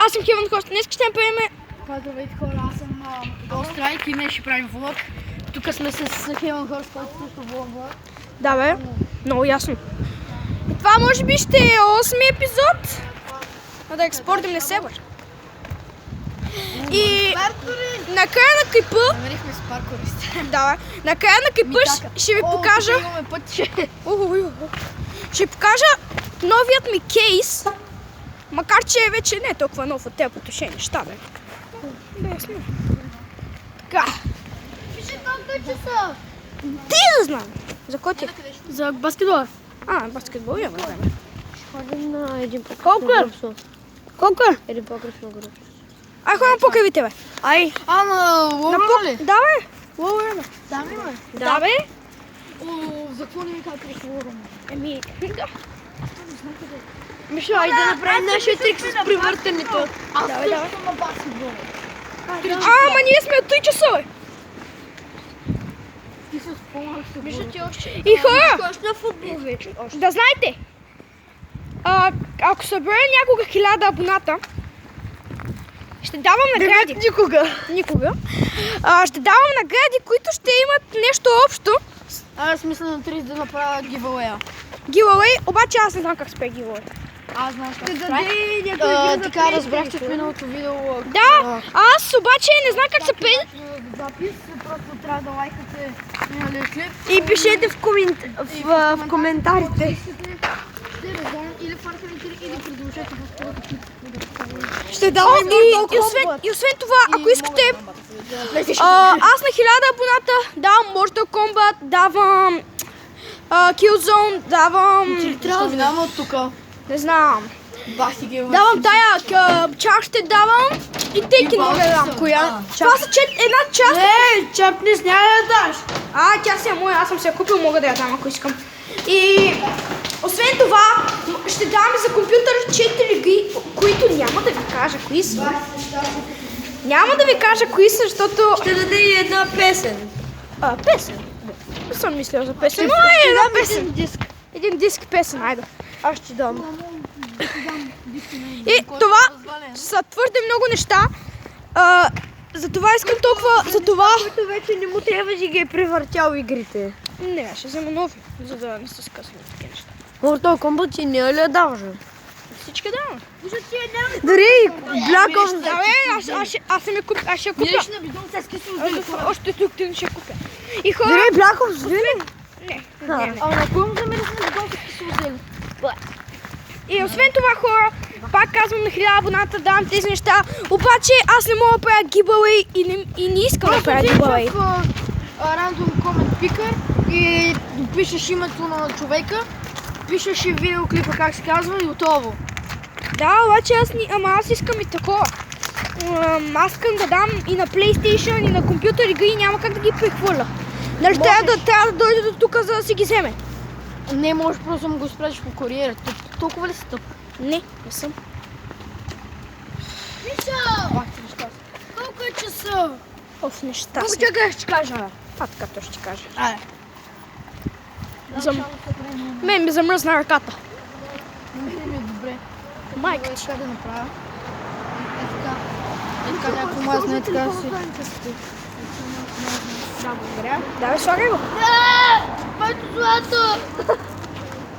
аз съм Хевън Хост. Днес ще правим... Здравейте хора, аз съм Голстрайк и днес ще правим влог. Тук сме с Хевън Хост, който също влогва. Да бе, много ясно. И това може би ще е 8-ми епизод. Да експортим не се бър. И накрая на клипа... Намерихме с паркуристи. Да, накрая на клипа ще ви покажа... Имаме пътче. Ще ви покажа новият ми кейс. Макар че вече не е толкова нов от тези потушени неща, бе. Да, ясно. Така. Пише колко часа. Ти да знам. За кой ти? За баскетбола. Баскетбол имаме време. Ходим на един покрив Колко на е? Грубсо. Колко е? Един покрив на Грубсо. Ай, ходим покривите, бе. Ай. На Лоура ли? Да, бе. Лоура, бе. Там ли ме? Да, бе. За какво не ми казваш Лоура? Еми, да. Мишо, айде да направим нашия трик с привъртането. Аз Давай, давай. също на баскетбол. Ама ние сме от 3 часа, бе. Ти се спомнях се Мишо, ти още... И хора, Още на футбол вече. да знаете, ако събера някога 1000 абоната, ще давам награди. Никога. Ще давам награди, които ще имат нещо общо. Аз мисля на 30 да направя гивауея. Giveaway, обаче аз не знам как се прави giveaway. Аз знам как се прави. Така разбрах, че в миналото видео... Да, аз обаче не знам как се прави. Запис, просто трябва да лайкате миналия клип. И пишете в коментарите. Или фарканите, или предложете в втората клип. Ще давам и освен това, ако искате, аз на 1000 абоната давам Mortal Kombat, давам Killzone, давам... Ще минаваме от тук. Не знам. Бахти ги Давам тая чак ще давам и Tekken мога да дам. Коя? Това са една част. Чапнес няма да даш. Тя си е моя, аз съм се я купил, мога да я дам ако искам. И освен това, ще дам и за компютър 4 игри, които няма да ви кажа кои са. Няма да ви кажа кои са, защото... Ще даде и една песен. Песен? Не съм мислила за песен, но е една песен. Един диск песен, айде. Аз ще дам. И това са твърде много неща. Затова искам толкова... Затова... Който вече не му трябва да ги е превъртял игрите. Не, ще взема нови, за да не се скъсват такива неща. Mortal Kombat ти не е ли даваш? Всички давам. Дори Black Ops. Да, бе, аз съм я купя. Аз ще я купя. Мириш на бидон с кисело. Още тук ти ще я купя. И хора... Дори Black Ops, вили? Не. А на кой му замириш на бидон с кисело зеле? И освен това, хора, пак казвам на 1000 абоната давам тези неща, обаче аз не мога да правя giveaway и не искам да правя giveaway. Random comment picker и пишеш името на човека, пишеш и видеоклипа как се казва и готово. Да, обаче аз искам и такова. Аз искам да дам и на PlayStation, и на компютър игри, няма как да ги прехвърля. Нали трябва да дойде до тук, за да си ги вземе. Не, можеш просто да го спреш по куриера. Толкова ли си тъп? Не съм. Колко е часа? Оф, неща Колко са. чакай ще кажа? Така то ще кажа. Айде. Мен ми замръзна ръката. Не ми е добре. Майка ти. Как да направя? Е така някакво мазне, така да си. Да, благодаря. Давай, слагай го. Моето злато!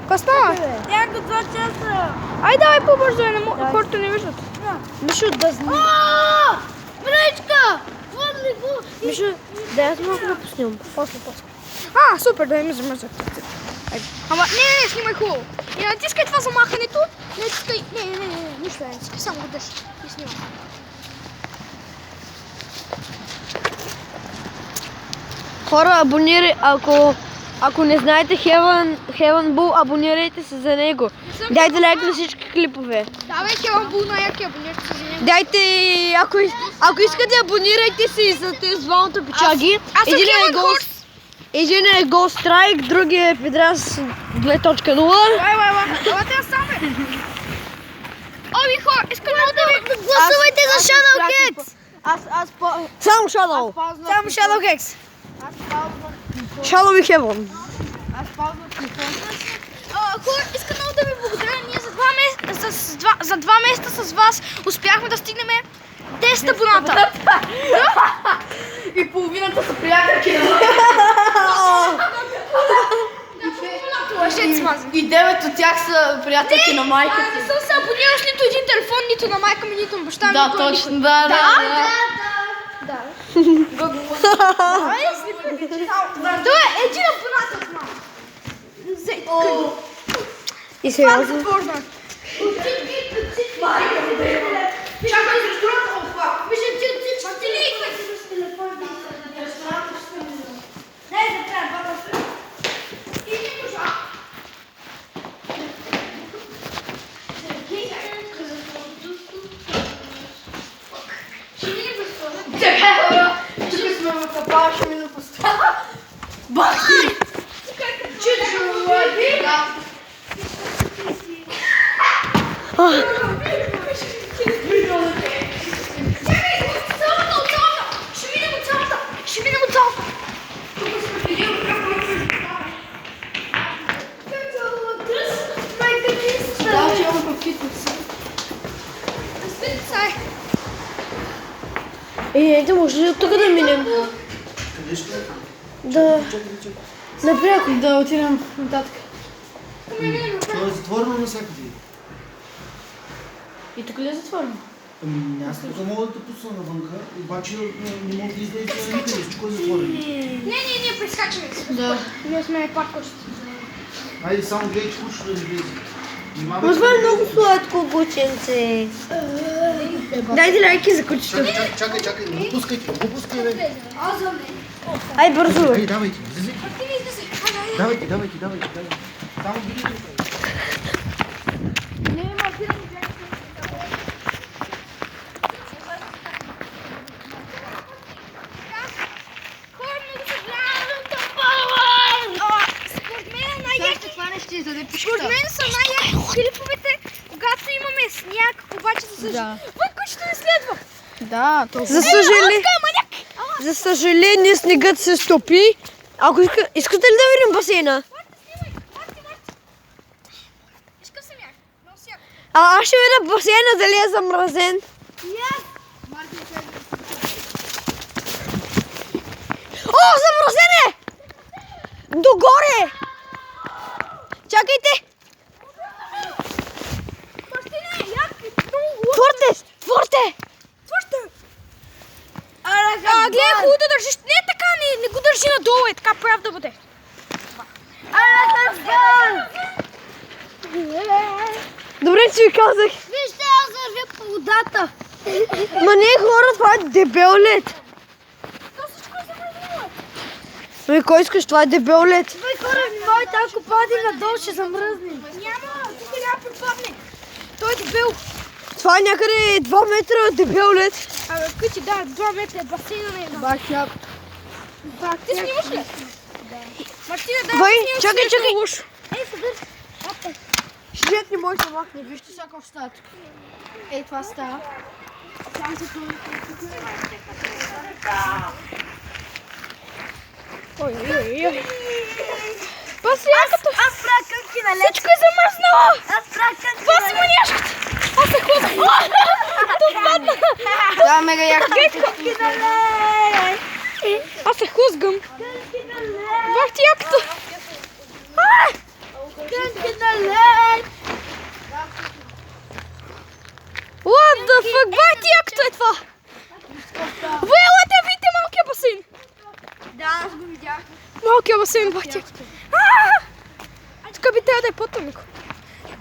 Какво става? Някакво 2 часа! Ай, давай по-бързо, хората не виждат. Мишо, да знам. Бречка! Върни го! Мишо, да аз малко да пуснем. После. Супер, да ми замръзват. Айде. Ама, не, снимай хубаво. И натискай това за махането. Не натискай. Не, нищо не натискай, само го държи. И снимай. Хора, ако не знаете Heaven Bull, абонирайте се за него. Дайте лайк на всички клипове. Давай, Хелън Бул на яки, абонирайте се за него. Дайте, ако искате, абонирайте се и за тези двамата печаги. Аз съм Хелън Хорс. Един е Голстрайк, другия е Педрас 2.0. Елате я сам, бе. Ови хора, искам много да ви... Гласувайте за Shadow Hex! Само Shadow. Само Shadow Hex. Shadow и Heaven. Аз пазвам телефона си. Хора, искам много да ви благодаря. Ние за за 2 месеца с вас успяхме да стигнем 10 абоната. И половината са приятелки. Лъжец смазан. И 9 от тях са приятелки на майка Не ти. съм се абонирал с нито един телефон, нито на майка ми, нито на баща ми. Да, никой, точно, никой. да. Той е един абонат от мама. И сериозно. Чакай, ресторантът от това. Вижте, ти ли идвай с телефон? Ресторантът ще ми да. Не, да трябва да. Иди кожа. Ще ми не безпълна. Тук сме в капала, ще мина по става. Бахти! Ще минем от цялата. Да, че имам в фитнес. Ето, може ли от тук да минем? Да. Напряко. Да отидем нататък. То е затворено навсякъде. И тук ли е затворено? Аз тук мога да те пусна навънка, обаче не мога да излезе никъде, всичко е затворено. Не, ние прескачаме. Да. Ние сме пак кошти. Хайде, само гледай, че кучето да не влезе. Но това е много сладко, кученце. Дайте лайки за кучето. Чакай, не го пускайте, не го пускай, бе. Ай, бързо. Ай, давайте, излизайте. Давайте. Само видите. Според мен са най-яки клиповете, когато имаме сняг, обаче за съжаление. Кучето не следва. Да, то За съжаление, снегът се стопи. Ако искате ли да видим басейна? Искам семяк. Много сяко. Аз ще видя басейна дали е замразен. О, замразен е! Догоре! Чакайте! Твърде! Гледай, хубаво да държиш. Не така, не го държи надолу, е така прав да бъде. Добре, че ви казах. Вижте, аз вървя по водата. Ма не, хора, това е дебел лед. То всичко е замръзнало. Ами, кой искаш? Това е дебел лед. Хора, внимавайте, ако падим надолу, ще замръзнем. Няма, тук няма припадне. Той е дебел. Това е някъде 2 метра дебел лед. Абе, къти, да, 2 метра, басейна не е едно. Бахтя. Ти снимаш ли? Да. Мартина, да, Вай, снимаш чакай, нещо чакай. лошо. Шият не може да махне, вижте сега какво става тук. Ей, това става. Ой. Паси якото. Аз правя кънки на лед. Всичко е замръзнало. Аз правя кънки на лед. Паси маняшката. Аз се хлъзна. Това падна. Да, мега яко. Кънки на лед. Аз се хлъзгам. Бах ти якото. Кънки на лед. What the fuck? Бах ти якото е това. Елате, видите малкия басейн. Да, аз го видях. Малкия басейн, бах ти якото. Тук би трябва да е по-тъмнико.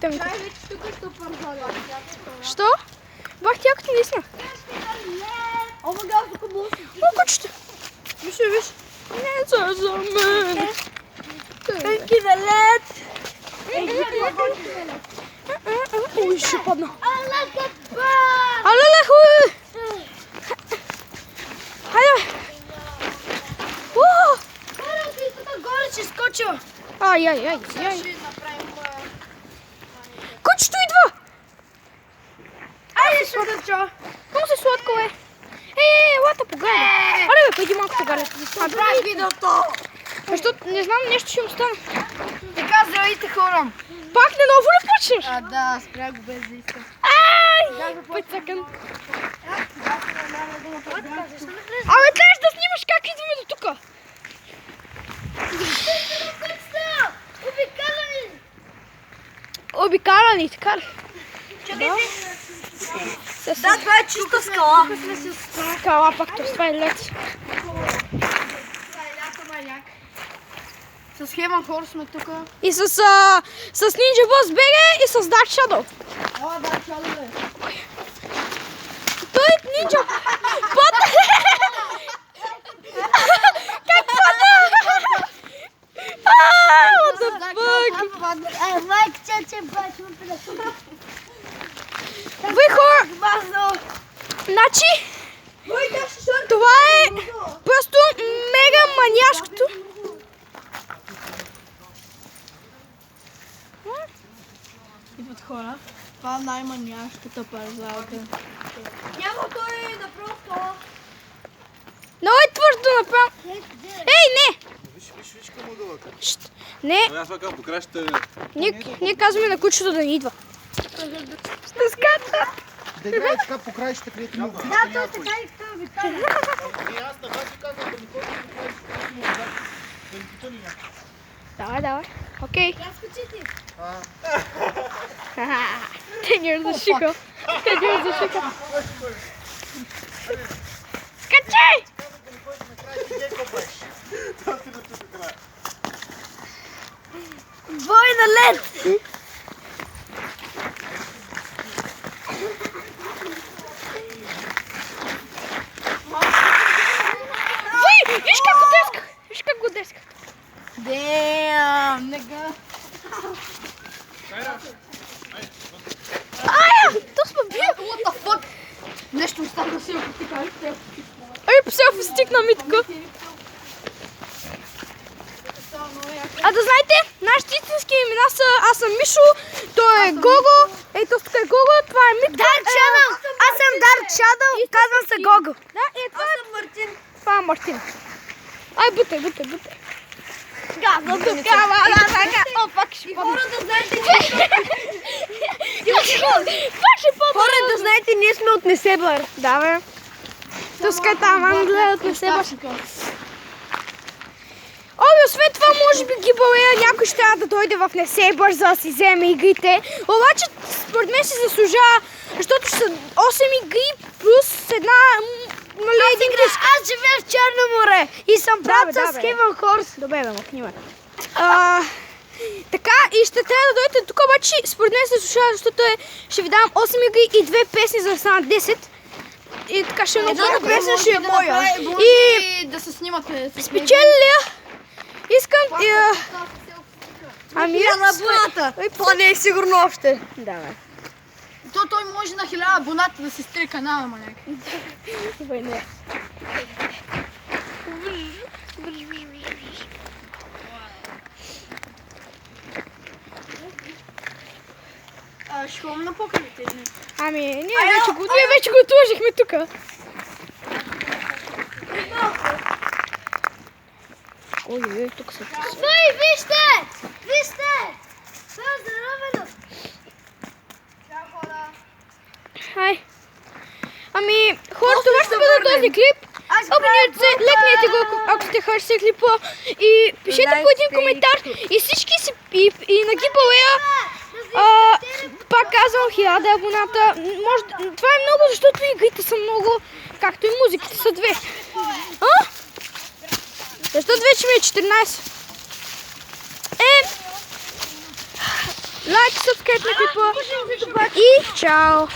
Тъмнико. Ай, вече тук ще пързаля. Що? Бах ти якото наистина. О, мага, тук булси. О, кучето. Виж. Не за мен. Кънки на лед. Ой, ще падна. Алеле, хуй. Хайде. Горе ще скоча. Ай. Кучето идва. Айде, шукачо. Много се сладко, бе. Лата погледа. Аре, бе, пойди малко сега. Направи видеото. Защото не знам, нещо ще му стане. Така, Здравейте хора! Пак на ново ли почнеш? Да, спрях го без да искам. Ай! Пъцакън. Абе, трябваше да снимаш как идваме до тука. Обикалани, така ли? Да, това е чиста скала. Скала пак, това е лед. С Heaven Horse сме тук. И с Ninja Boss BG и с Dark Shadow. О, да, чалове. Той е Ninja Bot. Как падна? What the fuck? Майк, чаче, бачо, Вие хора, значи, това е просто мега маняшкото. Идват хора. Това е най-манящата парзалка. Няма той да просто. Много е твърдо направо. Ей, не! Виж към ъгълъка. Шт, не, Аз това казвам, покрай ще... ние казваме на кучето да не идва. Ще скача. Да играе така по краищата, където му обича Да, той някой. така и това ви казва. Аз на вас ви казвам да ми ходите по краищата, където му обича. Да ми потъни някой. Давай. Окей. Разкочите. Те ни разрешиха. Скачай! Бой на лед. Виж как го десках! Виж как го десках! Damn, нега. Ая! То сме бил! What the fuck? Нещо остана си, ако ти кажеш. Ай, по селфи стикна ми така. А да знаете, нашите истински имена са аз съм Мишо, той е Гого, ето тук е Гого, това е Митка. Dark Shadow. Аз съм Dark Shadow. Казвам се Гого. Да, и това Аз съм Мартин. е Мартин. Ай, бутай. Казвам се О, пак ще падна. Хора да знаете, Пак ще падна. хора да знаете, ние сме от Несебър. Да, бе. Тускай там, гледат не се баш. Оби, освен това, може би гибалея някой ще трябва да дойде в Несебър, за да си вземе игрите. Обаче, според мен си заслужава, защото ще са 8 игри плюс една, нали, един диск. Аз живея в Черно море и съм брат Да, с бе. Heaven Horse. Добре, бе, махни ме. Така, и ще трябва да дойдете тук, обаче според мен се слуша, защото ще ви давам 8 игри и 2 песни, за да станат 10. И така ще много Едната песен ще е моя. И да се снимате. спечелия. Искам... Ами, На абоната. Това не е сигурно още. да, бе. Той може на 1000 абоната да се стри канала, маляк. Добре, не. Ще ходим на покривите. Ами, ние вече го отложихме тук. Ой, тук са. Ей, вижте! Вижте! Това е здравено. Хай. Ами, хора, това ще бъде този клип. Абонирайте се, лекнете го, ако сте харесали клипа. И пишете по един коментар. И всички си, и на гибалея, пак казвам, 1000 абоната. Това е много, защото игрите са много, както и музиките са 2. Защото вече ми е 14. Лайк, subscribe на клипа и чао!